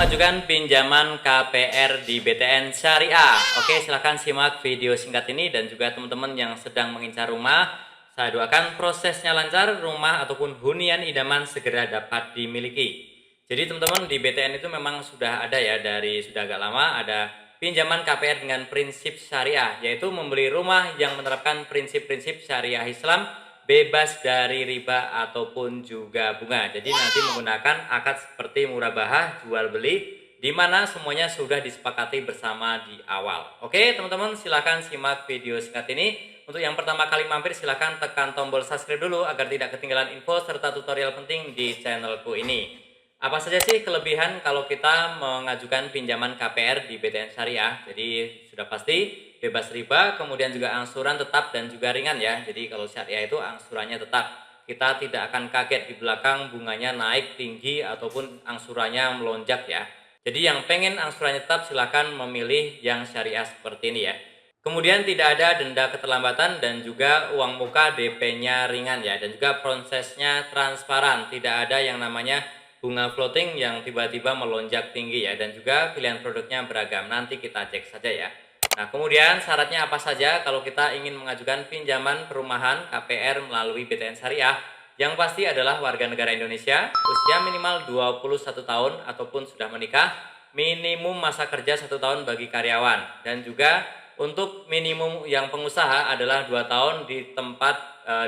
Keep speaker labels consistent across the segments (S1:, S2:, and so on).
S1: mengajukan pinjaman KPR di BTN Syariah. Oke, silahkan simak video singkat ini dan juga teman-teman yang sedang mengincar rumah. Saya doakan prosesnya lancar, rumah ataupun hunian idaman segera dapat dimiliki. Jadi teman-teman di BTN itu memang sudah ada ya, dari sudah agak lama ada pinjaman KPR dengan prinsip syariah, yaitu membeli rumah yang menerapkan prinsip-prinsip syariah Islam, bebas dari riba ataupun juga bunga. Jadi nanti menggunakan akad seperti murabahah jual beli, di mana semuanya sudah disepakati bersama di awal. Oke teman-teman, silahkan simak video singkat ini. Untuk yang pertama kali mampir, silahkan tekan tombol subscribe dulu agar tidak ketinggalan info serta tutorial penting di channelku ini. Apa saja sih kelebihan kalau kita mengajukan pinjaman KPR di BTN Syariah? Jadi sudah pasti bebas riba, kemudian juga angsuran tetap dan juga ringan ya. Jadi kalau syariah itu angsurannya tetap. Kita tidak akan kaget di belakang bunganya naik tinggi ataupun angsurannya melonjak ya. Jadi yang pengen angsurannya tetap silahkan memilih yang syariah seperti ini ya. Kemudian tidak ada denda keterlambatan dan juga uang muka DP-nya ringan ya. Dan juga prosesnya transparan, tidak ada yang namanya bunga floating yang tiba-tiba melonjak tinggi ya. Dan juga pilihan produknya beragam, nanti kita cek saja ya. Nah, kemudian syaratnya apa saja kalau kita ingin mengajukan pinjaman perumahan KPR melalui BTN Syariah? Yang pasti adalah warga negara Indonesia, usia minimal 21 tahun ataupun sudah menikah, minimum masa kerja 1 tahun bagi karyawan, dan juga untuk minimum yang pengusaha adalah 2 tahun di tempat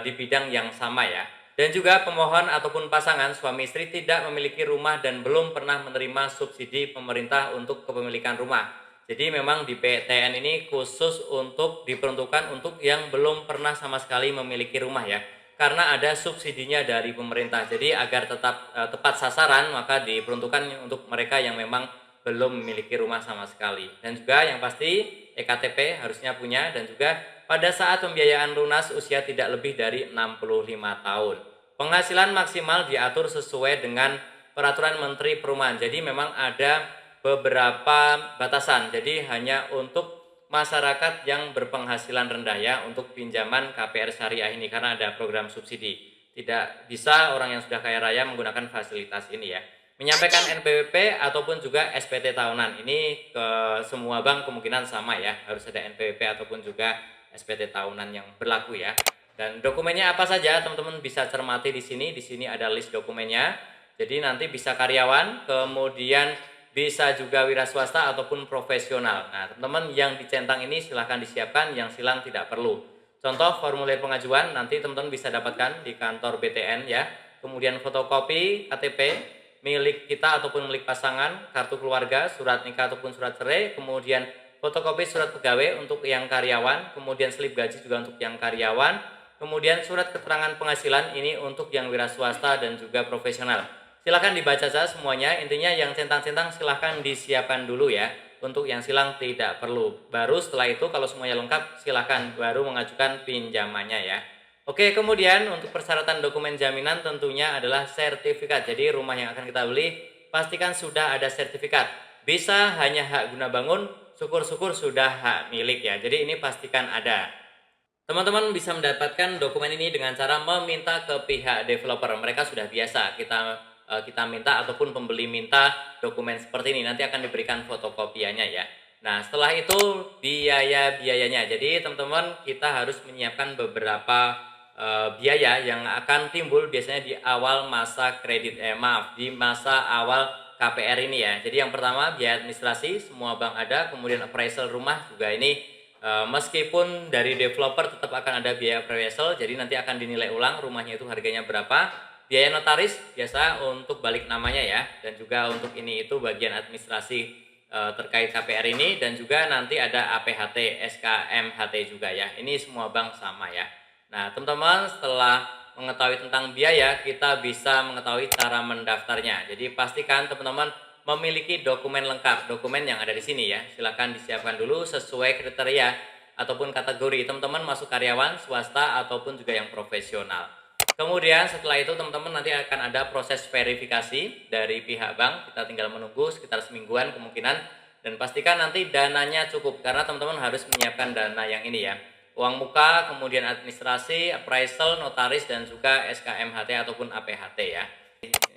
S1: di bidang yang sama ya. Dan juga pemohon ataupun pasangan suami istri tidak memiliki rumah dan belum pernah menerima subsidi pemerintah untuk kepemilikan rumah. Jadi memang di PTN ini khusus untuk diperuntukkan untuk yang belum pernah sama sekali memiliki rumah ya. Karena ada subsidinya dari pemerintah. Jadi agar tetap tepat sasaran, maka diperuntukkan untuk mereka yang memang belum memiliki rumah sama sekali. Dan juga yang pasti EKTP harusnya punya, dan juga pada saat pembiayaan lunas usia tidak lebih dari 65 tahun. Penghasilan maksimal diatur sesuai dengan peraturan Menteri Perumahan. Jadi memang ada beberapa batasan. Jadi hanya untuk masyarakat yang berpenghasilan rendah ya untuk pinjaman KPR syariah ini, karena ada program subsidi. Tidak bisa orang yang sudah kaya raya menggunakan fasilitas ini ya. Menyampaikan NPWP ataupun juga SPT tahunan ini ke semua bank kemungkinan sama ya. Harus ada NPWP ataupun juga SPT tahunan yang berlaku ya. Dan dokumennya apa saja teman-teman bisa cermati di sini. Di sini ada list dokumennya. Jadi nanti bisa karyawan, kemudian bisa juga wira swasta ataupun profesional. Nah, teman-teman yang dicentang ini silahkan disiapkan, yang silang tidak perlu. Contoh formulir pengajuan nanti teman-teman bisa dapatkan di kantor BTN ya. Kemudian fotokopi KTP milik kita ataupun milik pasangan, kartu keluarga, surat nikah ataupun surat cerai, kemudian fotokopi surat pegawai untuk yang karyawan, kemudian slip gaji juga untuk yang karyawan, kemudian surat keterangan penghasilan ini untuk yang wira swasta dan juga profesional. Silahkan dibaca saja semuanya, intinya yang centang-centang silahkan disiapkan dulu ya. Untuk yang silang tidak perlu. Baru setelah itu kalau semuanya lengkap silahkan baru mengajukan pinjamannya ya. Oke, kemudian untuk persyaratan dokumen jaminan tentunya adalah sertifikat. Jadi rumah yang akan kita beli pastikan sudah ada sertifikat. Bisa hanya hak guna bangun, syukur-syukur sudah hak milik ya. Jadi ini pastikan ada. Teman-teman bisa mendapatkan dokumen ini dengan cara meminta ke pihak developer. Mereka sudah biasa kita minta ataupun pembeli minta dokumen seperti ini, nanti akan diberikan fotokopiannya ya. Nah, setelah itu biayanya. Jadi teman-teman kita harus menyiapkan beberapa biaya yang akan timbul biasanya di awal masa di masa awal KPR ini ya. Jadi yang pertama biaya administrasi, semua bank ada, kemudian appraisal rumah juga ini meskipun dari developer tetap akan ada biaya appraisal, jadi nanti akan dinilai ulang rumahnya itu harganya berapa. Biaya notaris biasa untuk balik namanya ya, dan juga untuk ini itu bagian administrasi terkait KPR ini, dan juga nanti ada APHT, SKMHT juga ya. Ini semua bank sama ya. Nah, teman-teman setelah mengetahui tentang biaya, kita bisa mengetahui cara mendaftarnya. Jadi pastikan teman-teman memiliki dokumen lengkap, dokumen yang ada di sini ya. Silahkan disiapkan dulu sesuai kriteria ataupun kategori. Teman-teman masuk karyawan, swasta ataupun juga yang profesional. Kemudian setelah itu teman-teman nanti akan ada proses verifikasi dari pihak bank. Kita tinggal menunggu sekitar semingguan kemungkinan. Dan pastikan nanti dananya cukup, karena teman-teman harus menyiapkan dana yang ini ya. Uang muka, kemudian administrasi, appraisal, notaris, dan juga SKMHT ataupun APHT ya.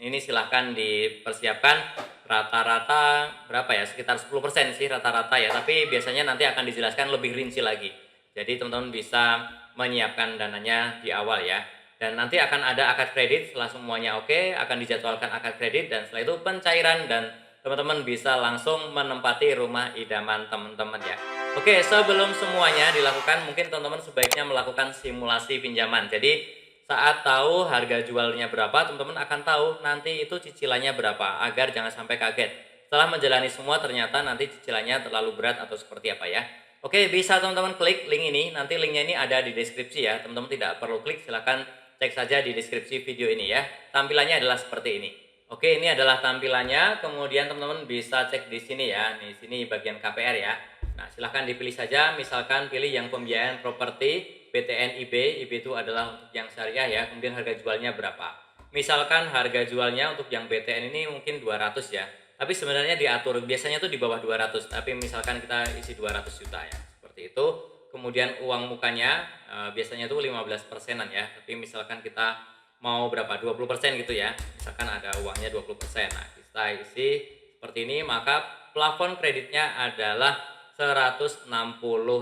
S1: ini silahkan dipersiapkan. Rata-rata berapa ya, sekitar 10% sih rata-rata ya, tapi biasanya nanti akan dijelaskan lebih rinci lagi. Jadi teman-teman bisa menyiapkan dananya di awal ya. Dan nanti akan ada akad kredit. Setelah semuanya oke, akan dijadwalkan akad kredit, dan setelah itu pencairan, dan teman-teman bisa langsung menempati rumah idaman teman-teman ya. Oke, sebelum semuanya dilakukan, mungkin teman-teman sebaiknya melakukan simulasi pinjaman. Jadi saat tahu harga jualnya berapa, teman-teman akan tahu nanti itu cicilannya berapa, agar jangan sampai kaget. Setelah menjalani semua ternyata nanti cicilannya terlalu berat atau seperti apa ya. Oke, bisa teman-teman klik link ini, nanti linknya ini ada di deskripsi ya. Teman-teman tidak perlu klik, silahkan cek saja di deskripsi video ini ya. Tampilannya adalah seperti ini. Oke, ini adalah tampilannya, kemudian teman-teman bisa cek di sini ya. Di sini bagian KPR ya. Nah, silahkan dipilih saja, misalkan pilih yang pembiayaan properti, BTN IB itu adalah untuk yang syariah ya, kemudian harga jualnya berapa. Misalkan harga jualnya untuk yang BTN ini mungkin 200 ya, tapi sebenarnya diatur, biasanya tuh di bawah 200, tapi misalkan kita isi 200 juta ya, seperti itu. Kemudian uang mukanya biasanya tuh 15%an ya, tapi misalkan kita mau berapa, 20% gitu ya, misalkan ada uangnya 20%. Nah, kita isi seperti ini, maka plafon kreditnya adalah 160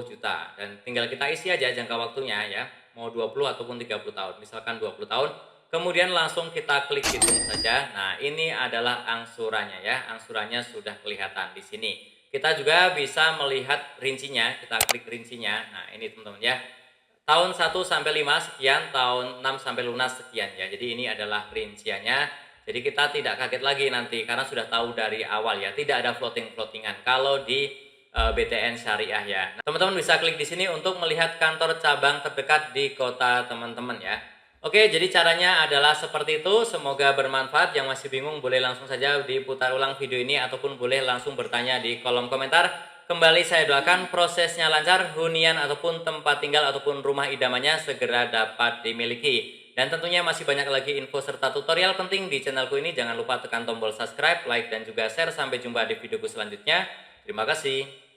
S1: juta, dan tinggal kita isi aja jangka waktunya ya, mau 20 ataupun 30 tahun, misalkan 20 tahun, kemudian langsung kita klik hitung saja. Nah, ini adalah angsurannya ya, angsurannya sudah kelihatan di sini. Kita juga bisa melihat rincinya, kita klik rincinya. Nah, ini teman-teman ya, tahun 1 sampai 5 sekian, tahun 6 sampai lunas sekian ya. Jadi ini adalah rinciannya. Jadi kita tidak kaget lagi nanti karena sudah tahu dari awal ya, tidak ada floating-floatingan kalau di BTN Syariah ya. Nah, teman-teman bisa klik di sini untuk melihat kantor cabang terdekat di kota teman-teman ya. Oke, jadi caranya adalah seperti itu. Semoga bermanfaat. Yang masih bingung boleh langsung saja diputar ulang video ini ataupun boleh langsung bertanya di kolom komentar. Kembali saya doakan prosesnya lancar, hunian ataupun tempat tinggal ataupun rumah idamannya segera dapat dimiliki. Dan tentunya masih banyak lagi info serta tutorial penting di channelku ini. Jangan lupa tekan tombol subscribe, like, dan juga share. Sampai jumpa di videoku selanjutnya. Terima kasih.